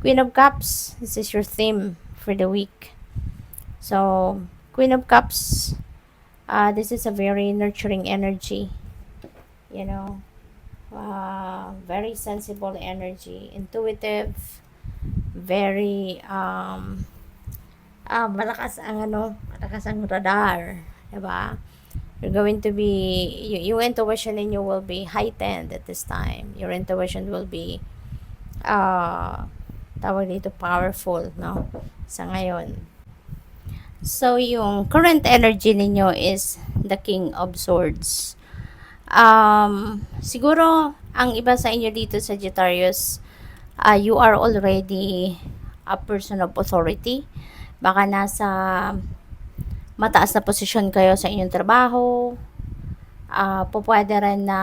Queen of Cups, this is your theme for the week. So, Queen of Cups, this is a very nurturing energy, you know, very sensible energy, intuitive, very, malakas ang radar, diba? You're going to be, yung intuition ninyo will be heightened at this time. Your intuition will be, tawag dito, powerful, no? Sa ngayon. So, yung current energy ninyo is the King of Swords. Siguro, ang iba sa inyo dito, Sagittarius, you are already a person of authority. Baka nasa mataas na posisyon kayo sa inyong trabaho. Pwede rin na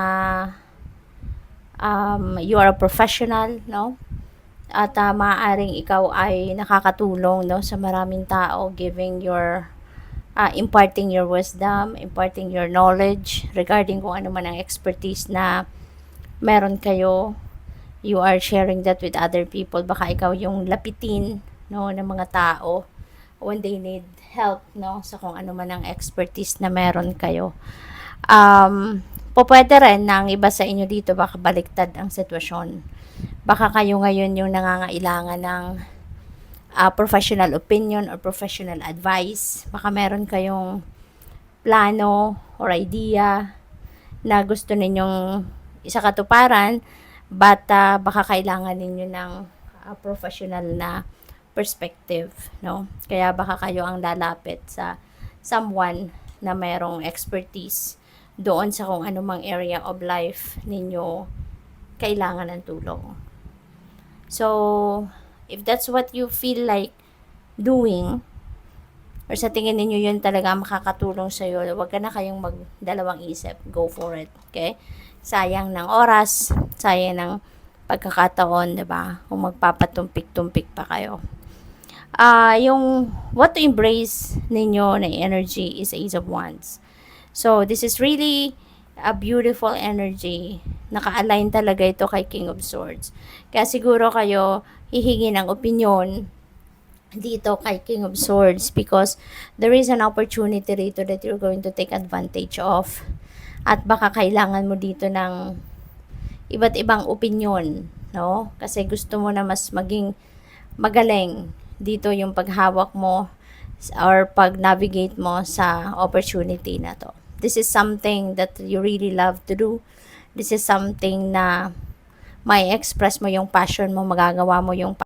you are a professional, no? At maaaring ikaw ay nakakatulong, no, sa maraming tao, giving your imparting your wisdom, imparting your knowledge regarding kung ano man ang expertise na meron kayo. You are sharing that with other people. Baka ikaw yung lapitin, no, ng mga tao when they need help, no, sa kung ano man ang expertise na meron kayo. Pwede rin na ang iba sa inyo dito baka baliktad ang sitwasyon. Baka kayo ngayon yung nangangailangan ng professional opinion or professional advice. Baka meron kayong plano or idea na gusto ninyong isakatuparan, but baka kailangan ninyo ng professional na perspective, no? Kaya baka kayo ang lalapit sa someone na mayroong expertise doon sa kung anumang area of life ninyo kailangan ng tulong. So, if that's what you feel like doing, or sa tingin ninyo yun talaga makakatulong sa'yo, huwag ka na kayong magdalawang isip. Go for it, okay? Sayang ng oras, sayang ng pagkakataon, diba? Kung magpapatumpik-tumpik pa kayo. Yung what to embrace ninyo na energy is Ace of Wands. So, this is really a beautiful energy. Naka-align talaga ito kay King of Swords. Kaya siguro kayo hihingi ng opinion dito kay King of Swords because there is an opportunity rito that you're going to take advantage of. At baka kailangan mo dito ng iba't ibang opinion, no? Kasi gusto mo na mas maging magaling dito yung paghawak mo or pag-navigate mo sa opportunity na to. This is something that you really love to do. This is something na may express mo yung passion mo, magagawa mo yung